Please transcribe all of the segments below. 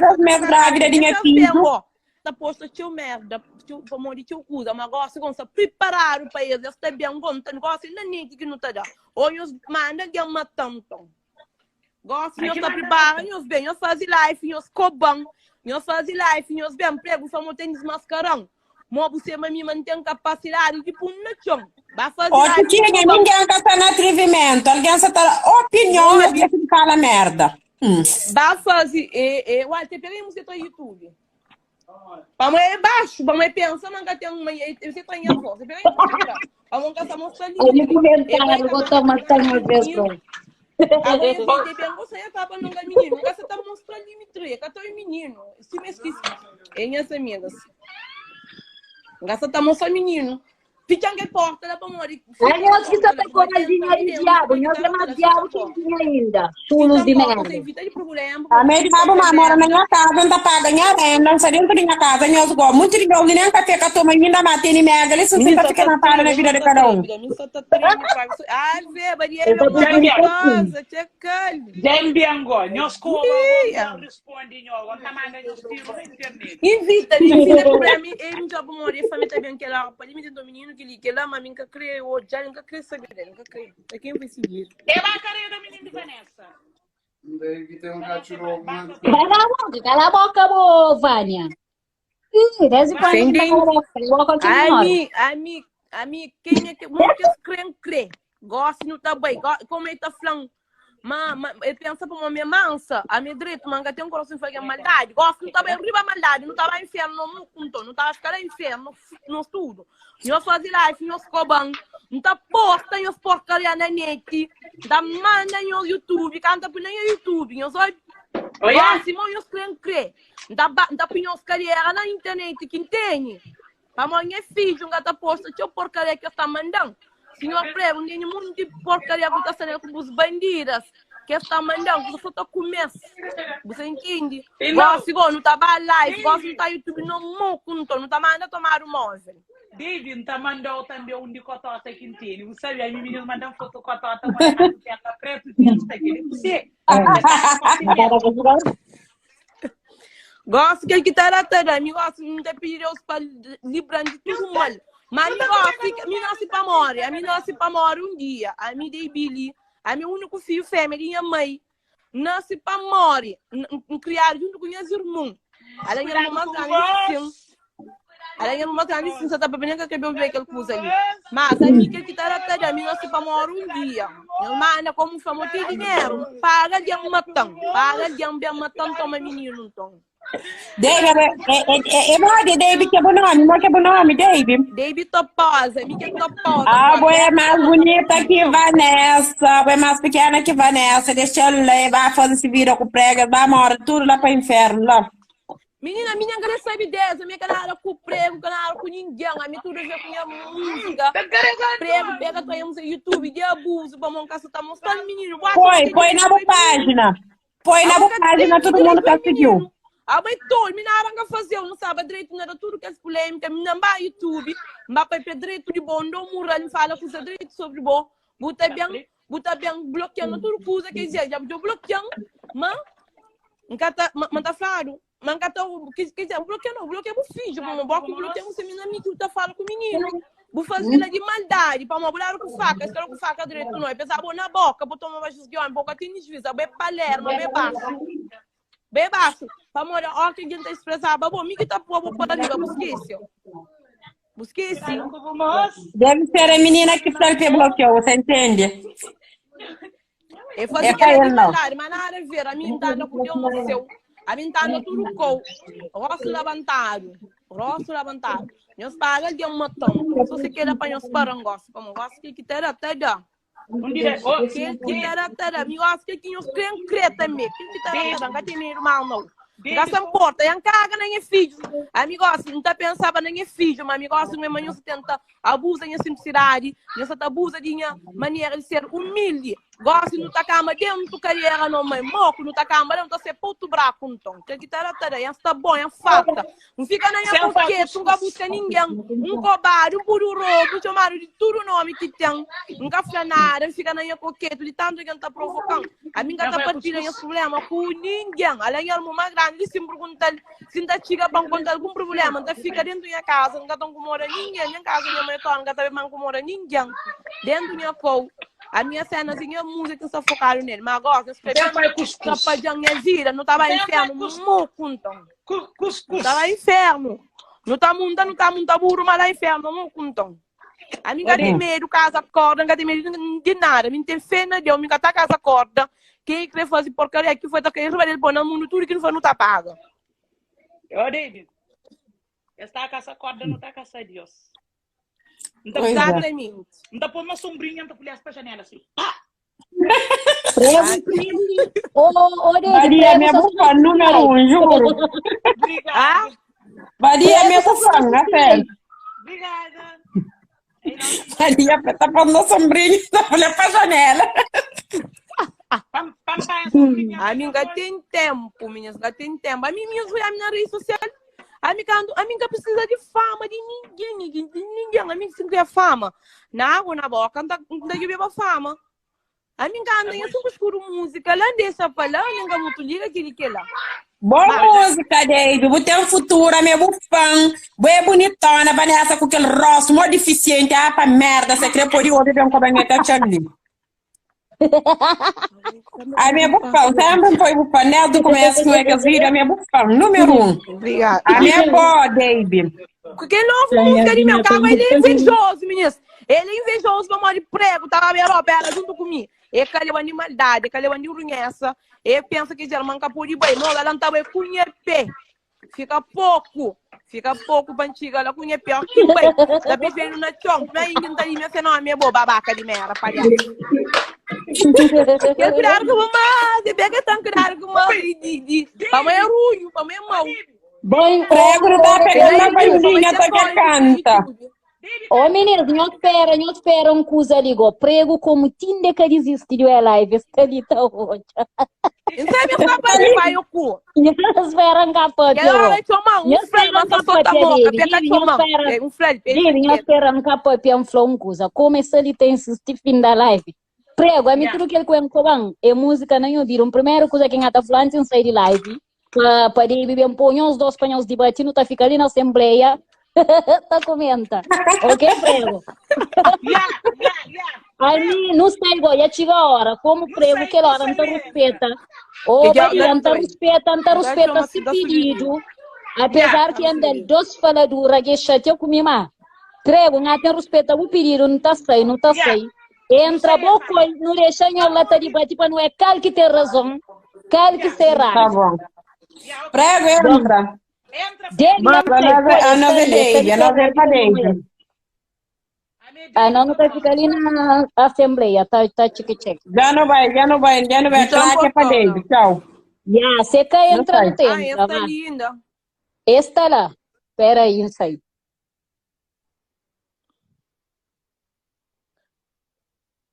3 meses grávida de minha filha. Tá posto tio merda, tio famori tio cuida, mas gosta com se preparar o país, está bem conta, gosta ainda nem que não tá já. Ou nos manda de uma tanto. Gosta nós tá preparando, nós bem, nós faz live, nós cobam, nós faz live, nós bem prego, somos tênis mascarão. Mo você me mantém capacidade de pôr no chão. Vai fazer live. Tinha ninguém que tá no atrevimento, alguém só tá opinião de que fala merda. Vai fazer, uai, te peguei você no YouTube. Vamos aí baixo, vamos aí pensar, mas tem uma, você tá em avó, você pega aí, vamos caçar mostra ali. Eu vou tomar uma vez bom. Agora eu bem, você acaba não ganhar menino, você tá mostrando limite, que é menino, se me esqueci, é minhas amigas. Você tá mostrando menino. Fica que porta da Pamori. Aí eu que só pegou mais dinheiro de diabo. Não tem mais diabo que tinha ainda. Chulos de merda. A minha diabo mora na minha casa, não tá pagando a renda, não sei nem o que minha casa, eu gosto muito de meu, nem café que a turma ainda batendo em merda, eles não tá ficando para na vida de cada um. Ai, vê, Maria, meu casa, Dembiango, nós como responde, nós tá mandando os tiros na internet. Invita para mim, ele já vou morrer, família também que ela, para mim do menino que lá, mas nunca creio, ou já nunca creio saber dele, nunca creio. É quem vai seguir. É a carinha da menina de Vanessa. Cala a boca, Vânia. Ih, desde quando Ami, quem é que muitos creem, gosta não tá bem, como ele tá falando, mas ele pensa para uma minha mansa, a minha direita, manga tem um coração que faz maldade, gosta não tá bem, riba maldade, não tá lá inferno, não tá ficando inferno, no tudo. Nós fazemos live, nós cobamos, não tá posta em os porcaria na net, da manda em YouTube, canta por nem YouTube, nós olha, gosta, nós creem, da pinhão carreira na internet, quem tem? Para minha filha, não tá posta, tinha porcaria que está mandando. Senhor prego, tem muito de porcaria que está sendo com os bandidas, que está mandando, que só está comendo. Você entende? Gosto, não está live, gosto, não está YouTube, não está mandando tomar o móvel. David está mandando também um de cotota que tem. Você sabe, a minha menina mandou foto cotota, mas ela preto, está aqui. Você. Gosto que ele está atrás, me gosto de pedir os para livrar de tudo mal. Mas me gosto, me nasce para morrer, a mim nasce para morrer um dia, a mim dei Billy, a meu único filho fêmea, minha mãe, nasce para morrer, criar junto com minhas irmãs. Ela era uma grande sim, você tá bebendo que eu vi aquela coisa ali. Mas a mim que está atrás, a mim nasce para morrer um dia. Meu mano, como famoso, tem dinheiro, paga de matão, toma menino, então. David, David, que é bom nome, David? David Toposa, me que é Toposa. Ah, boa, é mais bonita que Vanessa, é mais pequena que Vanessa, deixa eu levar, fazer esse vídeo com prega, vai mora tudo lá para o inferno, lá. Menina, minha graça sabe dessa, minha canal com prego, canal com ninguém, a minha tudo já com minha música. Prego, pega tua música no YouTube, de abuso, para montar, você tá mostrando, menino. Põe na página. Põe na página, todo mundo conseguiu. A mãe toda, me não fazer, não sabe direito, não era tudo que é polêmica, me não vai YouTube, mas para direito de bom, não mura, me fala coisa direito sobre bom, buta bem, bloqueando tudo coisa que dizer, já bloqueando, mas não tá claro, mas quer dizer, bloqueando o filho, mas bloqueando o menino, que tá falando com o menino. Vou fazer de maldade, para morar com faca, espero com faca direito, não é, pesar na boca, botou uma vez de homem, boca tem desvisa, é Palermo, é baixo. Bem baixo, para morar, ó, que a gente expressava, bom, me que tá povo para ali, busquece. Deve ser a menina que sempre bloqueou, você entende? Eu fazia que era de verdade, mas nada a ver, a minha tá no cudeu no seu, a minha tá no tudo com, rosto levantado, nós pagamos de um matão, se você quer para nós parangos, como gosto que ter até dá. Que era até me gosto que nós queremos crer também, que ter até não tem irmão não. Gasta porta, e caga nem filho. Amigos, não tá pensava nem filho, mas amigos, minha mãe se tenta abusa em simplicidade, você abusa de minha maneira de ser humilde. Gosto no cama dentro do carreira não mãe moco no cama não tá ser puto braco então que guitarra tá aí está bom é falta não fica nem a porque nunca busca ninguém cobarde bururo chamaram de tudo nome que tem nunca fala nada fica nem a coqueto de tanto que tá provocando a mim tá partilhando esse problema com ninguém além de uma grande se perguntar se tá chega para encontrar algum problema tá fica dentro da casa não tá com mora ninguém em casa minha mãe tá não tá bem com mora ninguém dentro da cou a minha cenazinha música só focaram nele mas agora trapadão e gira não tava inferno muco então não tava inferno não tá muito burro mas lá inferno muco então a minha tem medo casa corda não tem medo de nada a minha tem fé na Deus a minha tá casa corda quem quer fazer porcaria que foi daquele ele põe no mundo tudo que não foi não tá paga David esta casa corda não tá casa Deus então exatamente então põe uma sombrinha para olhar para a janela assim Maria, minha bufa número 1, juro. Obrigada. Maria, minha bufa, na sério. Obrigada. Maria, tá pondo a sombrinha pra olhar pra janela. A minha tem tempo, minhas, tem tempo. A minha vai na rede social. A minha precisa de fama de ninguém. A minha sempre quer fama. Na água, na boca, não dá de beber fama. A minha anda em assunto escuro música. Lá deixa falar, ninguém muito liga aquele que lá. Boa música, David. Vou ter um futuro, a minha bufão. Boa bonitona, Vanessa, com aquele rosto mó deficiente. Ah, pra merda, você quer por ir ouvir um cabanheta Charlie. A minha bufão, sempre foi bufão, né? Do começo com aqueles vídeos, a minha bufão, número 1. Obrigada. A minha boa, David. Porque novo música de meu carro, ele é invejoso, meninas. Ele é invejoso, vamos de prego, tá na minha ela junto comigo. Ele quer levar animaldade, ele quer levar runhessa. Ele pensa que já manca por de boi. Não, ela não tá bem cunhepe. Fica pouco pra antiga, ela cunhepe. Ó, que boi. Tá bebendo na chão. Não é ninguém tá ali, minha senhora, minha boa babaca de merda, palhaço. Ele criaram com uma, você pega tão criaram com uma de. Pra mãe é ruim, pra mãe é mau. Bem, Prego não tá pegando na bandinha, até que canta. Ô meninas, não espera um coisa ali, go. Prego como tinha que desistir de live, está ali tá hoje. Isso é minha capa de pai o cu. Não espera um capô de ela vai tomar um flare, mas só solta a boca, pega tomar. Um flare, não espera um capô de um flow um coisa. Começa ali tem insistir fim da live. Prego, a mim tudo que ele conhece bem, é música não eu digo. Primeiro coisa que a tá falando sem sair de live, para ele beber um punho, os dois panhos de batino, tá ficando ali na assembleia. Tá comenta. Ok, prego? Ali, não sei, já chega a hora. Como prego, que hora não te respeita. Ou não te respeita se pedido. Apesar que anda dois faladuras que chateou comigo, prego, não tem respeito o pedido, não tá sei. Entra pouco, não deixa em aula de bate para não é cal que tem razão, cal que será. Tá bom. Prego, entra. A novela pra David. não tá ficando ali na assembleia, tá chique-chique. Já não vai, claro que é pra David, tchau. Você quer entrar no tempo. Essa é linda. Esta lá, espera aí, isso aí.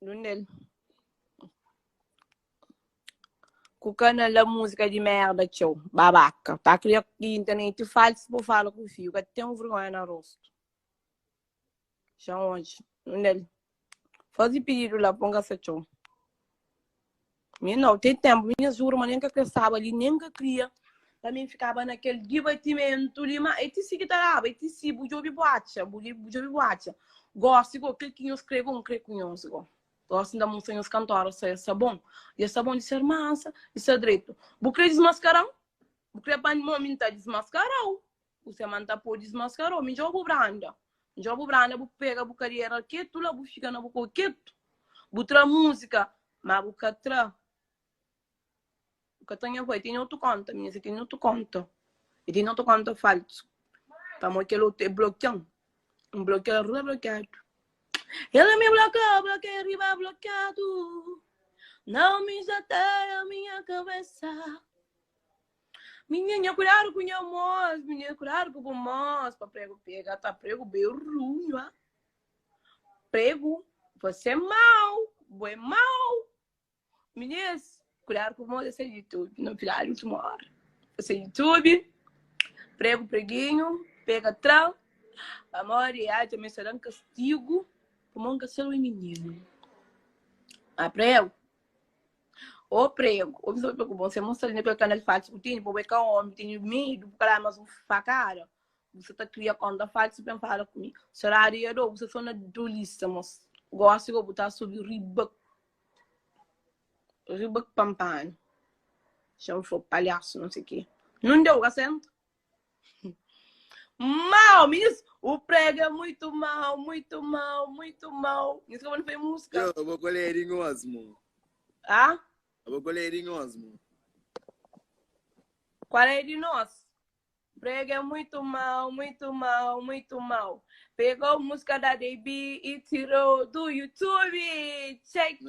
Lunel. Com canal da música de merda, tio. Babaca. Tá criando internet falso por falar com o filho. Que tem vergonha no rosto. Já onde? Lunel. Faz pedido lá, ponga essa tio. Minha não, tem tempo. Minha juro, mas nem que eu sabe ali, nem que eu cria. Também ficava naquele divertimento ali, mas esse sim que tá lá, esse sim, bujobi boate. Gosto, igual, que eu escrevo, igual. Gosto da música os cantores, isso é bom. E isso é bom de ser massa, isso é direito. Você desmascarar? Você para mim tá desmascarado. Você manda por desmascarar. Me jogo branda, você pega a carreira que tu lá, você fica na boca que tu. Você música, mas você tra. Você tem outro conta, minha, você tem outro conta. E tem outro conta falso. Para mim que ele é bloqueado. Bloqueado, bloqueado. Ele me bloqueia, arriba bloqueado. Não me chateia a minha cabeça. Menina, cuidado com minha voz. Menina, cuidado com o voz. Para prego pegar, tá prego bem ruim, ó. Prego, você é mau. Você é mau. Meninas, cuidado com o esse YouTube, não virar a última hora. Esse YouTube, preguinho, pega trão, amor e a também será um castigo, como um castigo menino. A prego, o prego, o pessoal pegou bom, você mostra ali pelo canal fácil, o time, porque o homem tem medo, porque lá mais um facada. Você tá criando conta fácil, você fala comigo. Será que você só na dolista, mas gosto de botar sobre riba pampan. Chama for palhaço, não sei o quê. Não deu acento? Mal, miss. O prego é muito mal, muito mal, muito mal. Isso que eu não fui música. Eu vou colher em osmo. Ah? Eu vou colher em osmo. Qual é de nós? Prego é muito mal, muito mal, muito mal. Pegou música da DB e tirou do YouTube. Check.